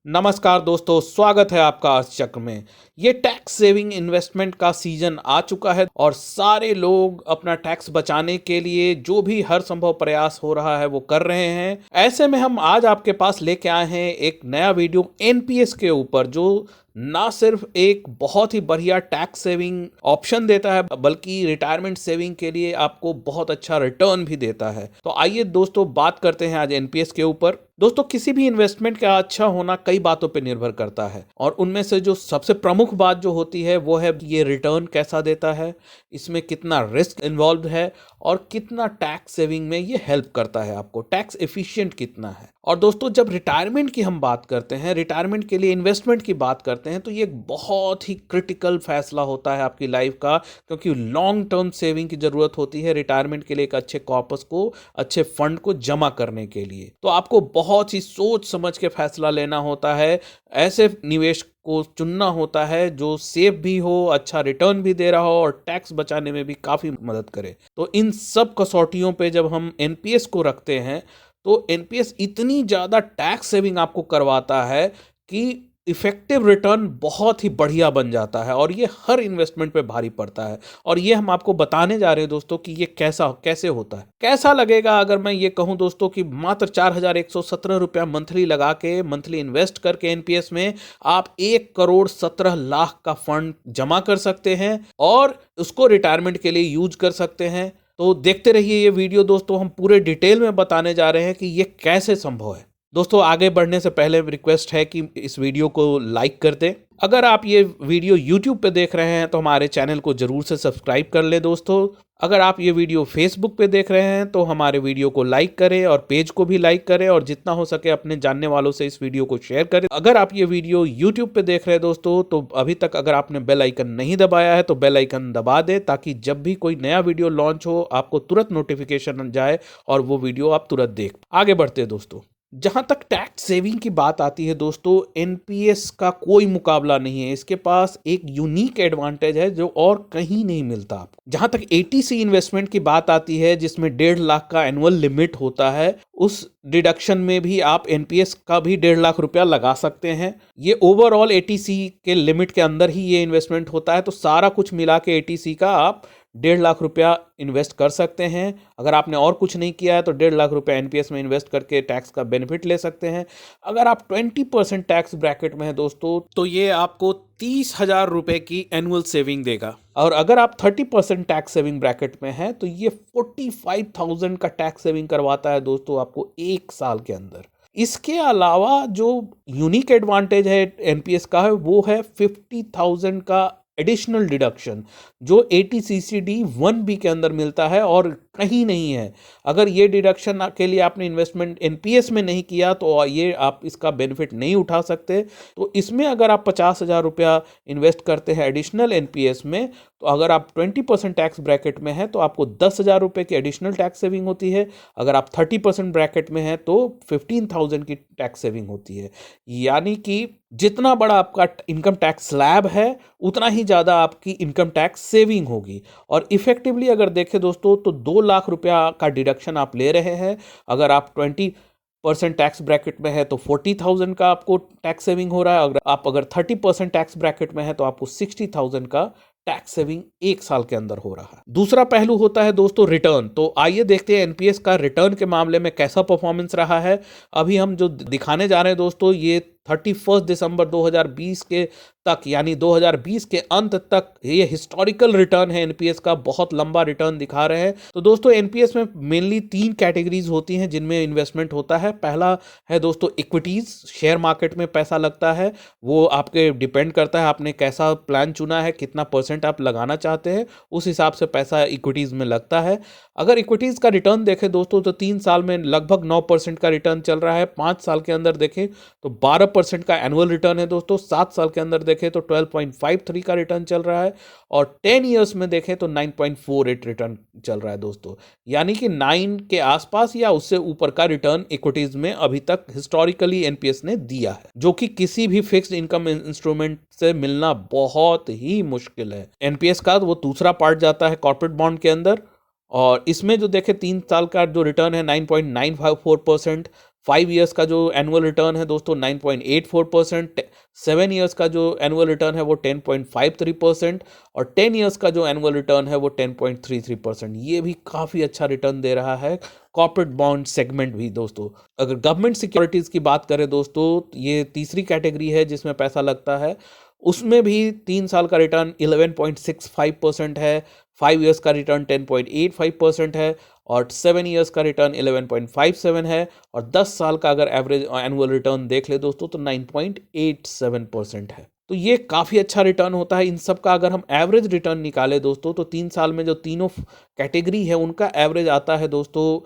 नमस्कार दोस्तों, स्वागत है आपका अर्थचक्र में। ये टैक्स सेविंग इन्वेस्टमेंट का सीजन आ चुका है और सारे लोग अपना टैक्स बचाने के लिए जो भी हर संभव प्रयास हो रहा है वो कर रहे हैं। ऐसे में हम आज आपके पास लेके आए हैं एक नया वीडियो एनपीएस के ऊपर, जो ना सिर्फ एक बहुत ही बढ़िया टैक्स सेविंग ऑप्शन देता है बल्कि रिटायरमेंट सेविंग के लिए आपको बहुत अच्छा रिटर्न भी देता है। तो आइए दोस्तों, बात करते हैं आज एनपीएस के ऊपर। दोस्तों, किसी भी इन्वेस्टमेंट का अच्छा होना कई बातों पे निर्भर करता है और उनमें से जो सबसे प्रमुख बात जो होती है वो है ये रिटर्न कैसा देता है, इसमें कितना रिस्क इन्वॉल्व है और कितना टैक्स सेविंग में ये हेल्प करता है, आपको टैक्स एफिशिएंट कितना है। और दोस्तों, जब रिटायरमेंट की हम बात करते हैं, रिटायरमेंट के लिए इन्वेस्टमेंट की बात करते हैं, तो ये एक बहुत ही क्रिटिकल फैसला होता है आपकी लाइफ का, क्योंकि लॉन्ग टर्म सेविंग की जरूरत होती है रिटायरमेंट के लिए, एक अच्छे कॉर्पस को, अच्छे फंड को जमा करने के लिए। तो आपको बहुत ही सोच समझ के फैसला लेना होता है, ऐसे निवेश को चुनना होता है जो सेफ भी हो, अच्छा रिटर्न भी दे रहा हो और टैक्स बचाने में भी काफी मदद करे। तो इन सब कसौटियों पे जब हम एनपीएस को रखते हैं तो एनपीएस इतनी ज्यादा टैक्स सेविंग आपको करवाता है कि इफेक्टिव रिटर्न बहुत ही बढ़िया बन जाता है और ये हर इन्वेस्टमेंट पे भारी पड़ता है। और ये हम आपको बताने जा रहे हैं दोस्तों कि ये कैसे होता है। कैसा लगेगा अगर मैं ये कहूं दोस्तों कि मात्र 4,117 रुपया मंथली लगा के, मंथली इन्वेस्ट करके एनपीएस में आप 1,17,00,000 का फंड जमा कर सकते हैं और उसको रिटायरमेंट के लिए यूज कर सकते हैं। तो देखते रहिए ये वीडियो दोस्तों, हम पूरे डिटेल में बताने जा रहे हैं कि ये कैसे संभव है। दोस्तों, आगे बढ़ने से पहले रिक्वेस्ट है कि इस वीडियो को लाइक कर दें। अगर आप ये वीडियो YouTube पे देख रहे हैं तो हमारे चैनल को जरूर से सब्सक्राइब कर लें दोस्तों। अगर आप ये वीडियो Facebook पे देख रहे हैं तो हमारे वीडियो को लाइक करें और पेज को भी लाइक करें और जितना हो सके अपने जानने वालों से इस वीडियो को शेयर करें। अगर आप ये वीडियो YouTube पे देख रहे हैं दोस्तों तो अभी तक अगर आपने बेल आइकन नहीं दबाया है तो बेल आइकन दबा दें, ताकि जब भी कोई नया वीडियो लॉन्च हो आपको तुरंत नोटिफिकेशन जाए और वो वीडियो आप तुरंत देख। आगे बढ़ते हैं दोस्तों। जहां तक टैक्स सेविंग की बात आती है दोस्तों, एनपीएस का कोई मुकाबला नहीं है। इसके पास एक यूनिक एडवांटेज है जो और कहीं नहीं मिलता आपको। जहां तक एटीसी इन्वेस्टमेंट की बात आती है, जिसमें 1.5 लाख का एनुअल लिमिट होता है, उस डिडक्शन में भी आप एनपीएस का भी 1.5 लाख रुपया लगा सकते हैं। ये ओवरऑल एटीसी के लिमिट के अंदर ही ये इन्वेस्टमेंट होता है, तो सारा कुछ मिला के एटीसी का आप 1.5 लाख रुपया इन्वेस्ट कर सकते हैं। अगर आपने और कुछ नहीं किया है तो 1.5 लाख रुपया एनपीएस में इन्वेस्ट करके टैक्स का बेनिफिट ले सकते हैं। अगर आप 20% टैक्स ब्रैकेट में है दोस्तों तो ये आपको 30,000 रुपए की एनुअल सेविंग देगा, और अगर आप 30% टैक्स सेविंग ब्रैकेट में है तो ये 45,000 का टैक्स सेविंग करवाता है दोस्तों आपको 1 साल के अंदर। इसके अलावा जो यूनिक एडवांटेज है एनपीएस का है वो है 50,000 का एडिशनल डिडक्शन, जो एटीसीसीडी 1B के अंदर मिलता है और कहीं नहीं है। अगर ये डिडक्शन के लिए आपने इन्वेस्टमेंट एनपीएस में नहीं किया तो ये आप इसका बेनिफिट नहीं उठा सकते। तो इसमें अगर आप 50,000 रुपया इन्वेस्ट करते हैं एडिशनल एनपीएस में, तो अगर आप 20% टैक्स ब्रैकेट में है तो आपको 10,000 रुपये की एडिशनल टैक्स सेविंग होती है। अगर आप 30% ब्रैकेट में है तो 15,000 की टैक्स सेविंग होती है। यानी कि जितना बड़ा आपका इनकम टैक्स स्लैब है उतना ही ज़्यादा आपकी इनकम टैक्स सेविंग होगी। और इफेक्टिवली अगर देखें दोस्तों तो 2 लाख रुपया का डिडक्शन आप ले रहे हैं। अगर आप 20% टैक्स ब्रैकेट में है तो 40,000 का आपको टैक्स सेविंग हो रहा है। अगर 30% टैक्स ब्रैकेट में है तो आपको 60,000 का टैक्स सेविंग 1 साल के अंदर हो रहा है। दूसरा पहलू होता है दोस्तों रिटर्न। तो आइए देखते हैं एनपीएस का रिटर्न के मामले में कैसा परफॉर्मेंस रहा है। अभी हम जो दिखाने जा रहे हैं दोस्तों, ये 31 दिसंबर 2020 के तक, यानी 2020 के अंत तक ये हिस्टोरिकल रिटर्न है एनपीएस का, बहुत लंबा रिटर्न दिखा रहे हैं। तो दोस्तों, एनपीएस में मेनली 3 कैटेगरीज होती हैं जिनमें इन्वेस्टमेंट होता है। पहला है दोस्तों इक्विटीज, शेयर मार्केट में पैसा लगता है। वो आपके डिपेंड करता है आपने कैसा प्लान चुना है, कितना परसेंट आप लगाना चाहते हैं, उस हिसाब से पैसा इक्विटीज में लगता है। अगर इक्विटीज का रिटर्न देखें दोस्तों तो 3 साल में लगभग 9% का रिटर्न चल रहा है। 5 साल के अंदर देखें तो 12% का एनुअल रिटर्न है दोस्तों। 7 साल के अंदर देखें तो 12.53 का रिटर्न चल रहा है और 10 ईयर्स में देखें तो 9.48 रिटर्न चल रहा है दोस्तों। यानी कि 9 के आसपास या उससे ऊपर का रिटर्न इक्विटीज में अभी तक हिस्टोरिकली एनपीएस ने दिया है, जो कि किसी भी फिक्स्ड इनकम इंस्ट्रूमेंट से मिलना बहुत ही मुश्किल है। एनपीएस का वो दूसरा पार्ट जाता है कॉर्पोरेट बॉन्ड के अंदर, और इसमें जो देखें 3 साल का जो रिटर्न है 9.954%, 5 ईयर्स का जो एनुअल रिटर्न है दोस्तों 9.84%, 7 ईयर्स का जो एनुअल रिटर्न है वो 10.53% और 10 ईयर्स का जो एनुअल रिटर्न है वो 10.33%। ये भी काफ़ी अच्छा रिटर्न दे रहा है। कॉर्पोरेट बॉन्ड सेगमेंट भी दोस्तों, अगर गवर्नमेंट सिक्योरिटीज़ की बात करें दोस्तों, ये तीसरी कैटेगरी है जिसमें पैसा लगता है। उसमें भी 3 साल का रिटर्न 11.65% है, 5 ईयर्स का रिटर्न 10.85% है और 7 ईयर्स का रिटर्न 11.57 है और 10 साल का अगर एवरेज एनुअल रिटर्न देख ले दोस्तों तो 9.87% है। तो ये काफ़ी अच्छा रिटर्न होता है। इन सब का अगर हम एवरेज रिटर्न निकालें दोस्तों तो 3 साल में जो तीनों कैटेगरी है उनका एवरेज आता है दोस्तों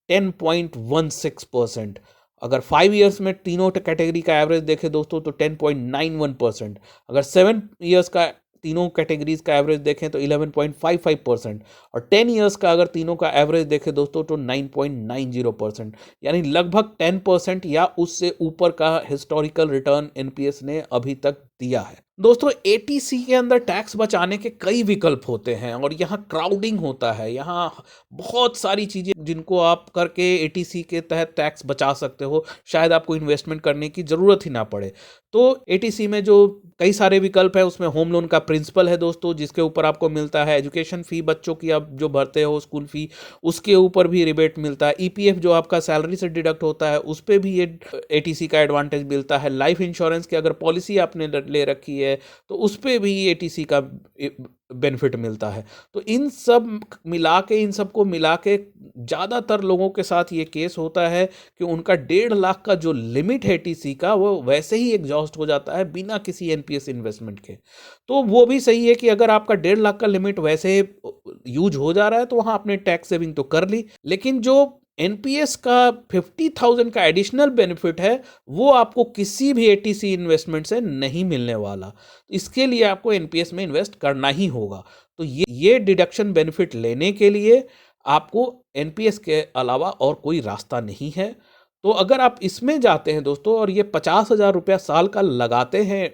10.16%। अगर 5 ईयर्स में तीनों कैटेगरी का एवरेज देखें दोस्तों तो 10.91%। अगर 7 ईयर्स का तीनों कैटेगरीज का एवरेज देखें तो 11.55% और 10 ईयर्स का अगर तीनों का एवरेज देखें दोस्तों तो 9.90%, यानी लगभग 10% या उससे ऊपर का हिस्टोरिकल रिटर्न एनपीएस ने अभी तक दिया है। दोस्तों एटीसी के अंदर टैक्स बचाने के कई विकल्प होते हैं और यहाँ क्राउडिंग होता है। यहाँ बहुत सारी चीज़ें जिनको आप करके एटीसी के तहत टैक्स बचा सकते हो, शायद आपको इन्वेस्टमेंट करने की ज़रूरत ही ना पड़े। तो एटीसी में जो कई सारे विकल्प है उसमें होम लोन का प्रिंसिपल है दोस्तों, जिसके ऊपर आपको मिलता है एजुकेशन फ़ी, बच्चों की आप जो भरते हो स्कूल फ़ी, उसके ऊपर भी रिबेट मिलता है। ईपीएफ जो आपका सैलरी से डिडक्ट होता है उस पर भी ये एटीसी का एडवांटेज मिलता है। लाइफ इंश्योरेंस की अगर पॉलिसी आपने ले रखी है तो उस पर भी एटीसी का बेनिफिट मिलता है। तो इन सब मिला के ज़्यादातर लोगों के साथ ये केस होता है कि उनका 1.5 लाख का जो लिमिट है एटीसी का वो वैसे ही एग्जॉस्ट हो जाता है बिना किसी एनपीएस इन्वेस्टमेंट के। तो वो भी सही है कि अगर आपका 1.5 लाख का लिमिट वैसे यूज हो जा रहा है तो वहाँ आपने टैक्स सेविंग तो कर ली, लेकिन जो एनपीएस का 50,000 का एडिशनल बेनिफिट है वो आपको किसी भी एटीसी इन्वेस्टमेंट से नहीं मिलने वाला। इसके लिए आपको एनपीएस में इन्वेस्ट करना ही होगा। तो ये डिडक्शन बेनिफिट लेने के लिए आपको एनपीएस के अलावा और कोई रास्ता नहीं है। तो अगर आप इसमें जाते हैं दोस्तों और ये 50,000 रुपया साल का लगाते हैं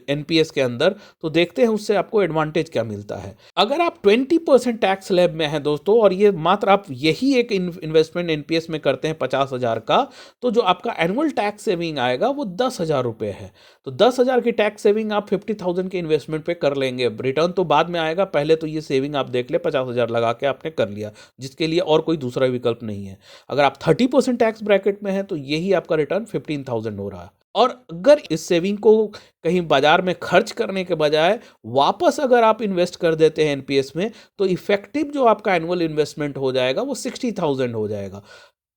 एनपीएस के अंदर, तो देखते हैं उससे आपको एडवांटेज क्या मिलता है। अगर आप 20% टैक्स स्लैब में हैं दोस्तों और ये मात्र आप यही एक इन्वेस्टमेंट एनपीएस में करते हैं 50,000 का, तो जो आपका एनुअल टैक्स सेविंग आएगा वो 10,000 रुपये है। तो 10,000 की टैक्स सेविंग आप 50,000 के इन्वेस्टमेंट पे कर लेंगे। रिटर्न तो बाद में आएगा, पहले तो ये सेविंग आप देख ले 50,000 लगा के आपने कर लिया, जिसके लिए और कोई दूसरा विकल्प नहीं है। अगर आप 30% टैक्स ब्रैकेट में है तो यही आपका रिटर्न 15,000 हो रहा है। और अगर इस सेविंग को कहीं बाजार में खर्च करने के बजाय वापस अगर आप इन्वेस्ट कर देते हैं एनपीएस में, तो इफेक्टिव जो आपका एनुअल इन्वेस्टमेंट हो जाएगा वो 60,000 हो जाएगा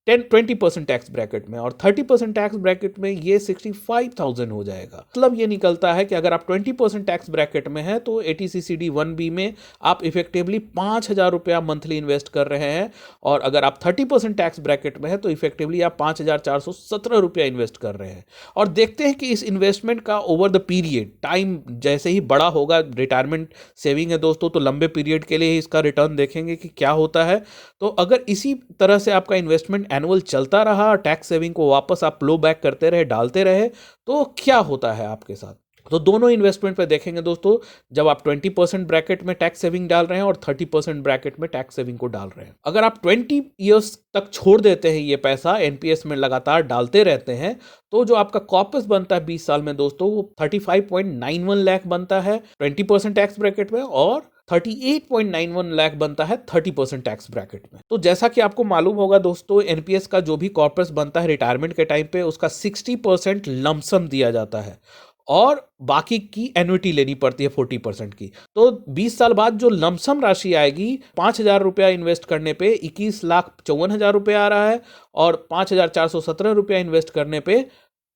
20% टैक्स ब्रैकेट में, और 30% टैक्स ब्रैकेट में ये 65,000 हो जाएगा। मतलब ये निकलता है कि अगर आप 20% टैक्स ब्रैकेट में हैं तो एटीसीसीडी 1B में आप इफेक्टिवली 5,000 रुपया मंथली इन्वेस्ट कर रहे हैं, और अगर आप 30% टैक्स ब्रैकेट में हैं तो इफेक्टिवली आप 5,417 रुपया इन्वेस्ट कर रहे हैं। और देखते हैं कि इस इन्वेस्टमेंट का ओवर द पीरियड टाइम जैसे ही बड़ा होगा, रिटायरमेंट सेविंग है दोस्तों तो लंबे पीरियड के लिए ही इसका रिटर्न देखेंगे कि क्या होता है। तो अगर इसी तरह से आपका इन्वेस्टमेंट एनुअल चलता रहा और टैक्स सेविंग को वापस आप फ्लो बैक करते रहे, डालते रहे, तो क्या होता है आपके साथ। तो दोनों इन्वेस्टमेंट पे देखेंगे दोस्तों, जब आप 20% ब्रैकेट में टैक्स सेविंग डाल रहे हैं और 30% ब्रैकेट में टैक्स सेविंग को डाल रहे हैं, अगर आप 20 ईयर्स तक छोड़ देते हैं ये पैसा एनपीएस में लगातार डालते रहते हैं, तो जो आपका कॉर्पस बनता है 20 साल में दोस्तों वो 35.91 लाख बनता है 20% टैक्स ब्रैकेट में, और 38.91 लाख बनता है 30% टैक्स ब्रैकेट में। तो जैसा कि आपको मालूम होगा दोस्तों, एनपीएस का जो भी कॉर्पस बनता है रिटायरमेंट के टाइम पे उसका 60% लमसम दिया जाता है और बाकी की एन्युटी लेनी पड़ती है 40% की। तो 20 साल बाद जो लमसम राशि आएगी, 5,000 रुपया इन्वेस्ट करने पे 21,54,000 रुपया आ रहा है, और 5,417 रुपया इन्वेस्ट करने पे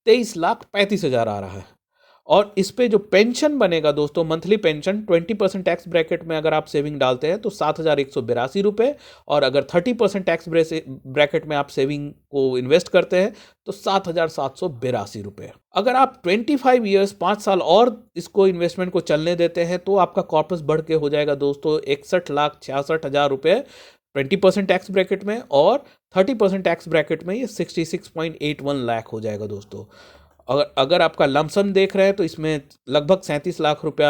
23,35,000 आ रहा है। और इस पे जो पेंशन बनेगा दोस्तों, मंथली पेंशन 20% टैक्स ब्रैकेट में अगर आप सेविंग डालते हैं तो 7,182 रुपये, और अगर 30% टैक्स ब्रैकेट में आप सेविंग को इन्वेस्ट करते हैं तो 7,782 रुपये। अगर आप 25 ईयर्स 5 साल और इसको इन्वेस्टमेंट को चलने देते हैं तो आपका कॉर्पस बढ़ के हो जाएगा दोस्तों 61,66,000 रुपये 20% टैक्स ब्रैकेट में, और 30% टैक्स ब्रैकेट में ये 66.81 लाख हो जाएगा दोस्तों। अगर आपका लमसम देख रहे हैं तो इसमें लगभग 37 लाख रुपया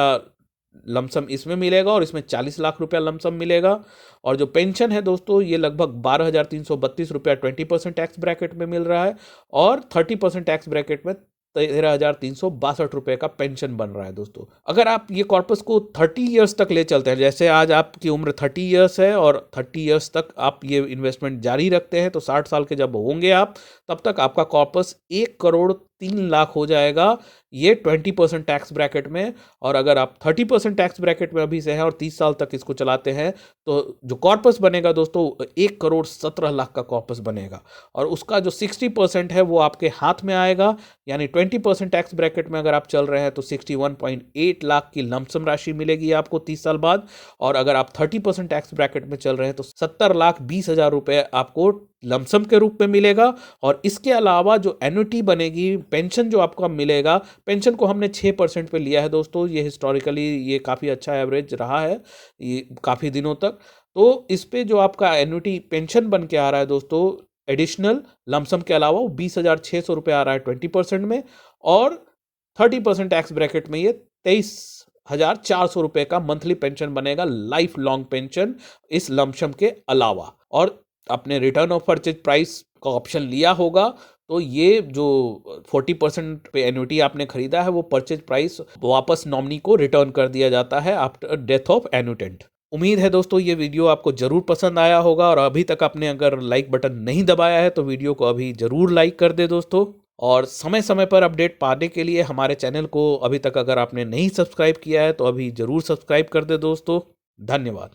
लमसम इसमें मिलेगा और इसमें 40 लाख रुपया लमसम मिलेगा। और जो पेंशन है दोस्तों, ये लगभग 12,332 रुपया 20% टैक्स ब्रैकेट में मिल रहा है और 30% टैक्स ब्रैकेट में 13,362 रुपये का पेंशन बन रहा है दोस्तों। अगर आप ये कॉर्पस को 30 ईयर्स तक ले चलते हैं, जैसे आज आपकी उम्र 30 ईयर्स है और 30 ईयर्स तक आप ये इन्वेस्टमेंट जारी रखते हैं, तो 60 साल के जब होंगे आप, तब तक आपका कॉर्पस 1,03,00,000 हो जाएगा, ये 20% टैक्स ब्रैकेट में। और अगर आप 30% टैक्स ब्रैकेट में अभी से हैं और 30 साल तक इसको चलाते हैं, तो जो कॉर्पस बनेगा दोस्तों 1,17,00,000 का कॉर्पस बनेगा। और उसका जो 60% है वो आपके हाथ में आएगा, यानी 20% टैक्स ब्रैकेट में अगर आप चल रहे हैं तो 61.8 लाख की लमसम राशि मिलेगी आपको 30 साल बाद। और अगर आप 30% टैक्स ब्रैकेट में चल रहे हैं तो 70,20,000 रुपये आपको लमसम के रूप में मिलेगा। और इसके अलावा जो एन्युटी बनेगी, पेंशन जो आपको मिलेगा, पेंशन को हमने 6% पे लिया है दोस्तों, ये हिस्टोरिकली ये काफ़ी अच्छा एवरेज रहा है ये काफ़ी दिनों तक। तो इस पे जो आपका एन्युटी पेंशन बन के आ रहा है दोस्तों, एडिशनल लमसम के अलावा वो 20,600 रुपये आ रहा है 20% में। और 30% टैक्स ब्रैकेट में ये 23,400 रुपये का मंथली पेंशन बनेगा, लाइफ लॉन्ग पेंशन, इस लमसम के अलावा। और अपने रिटर्न ऑफ परचेज प्राइस का ऑप्शन लिया होगा, तो ये जो 40% पे एन्युटी आपने खरीदा है वो परचेज प्राइस वापस नॉमिनी को रिटर्न कर दिया जाता है आफ्टर डेथ ऑफ एन्युटेंट। उम्मीद है दोस्तों ये वीडियो आपको जरूर पसंद आया होगा, और अभी तक आपने अगर लाइक बटन नहीं दबाया है तो वीडियो को अभी जरूर लाइक कर दे दोस्तों। और समय समय पर अपडेट पाने के लिए हमारे चैनल को अभी तक अगर आपने नहीं सब्सक्राइब किया है तो अभी जरूर सब्सक्राइब कर दे दोस्तों। धन्यवाद।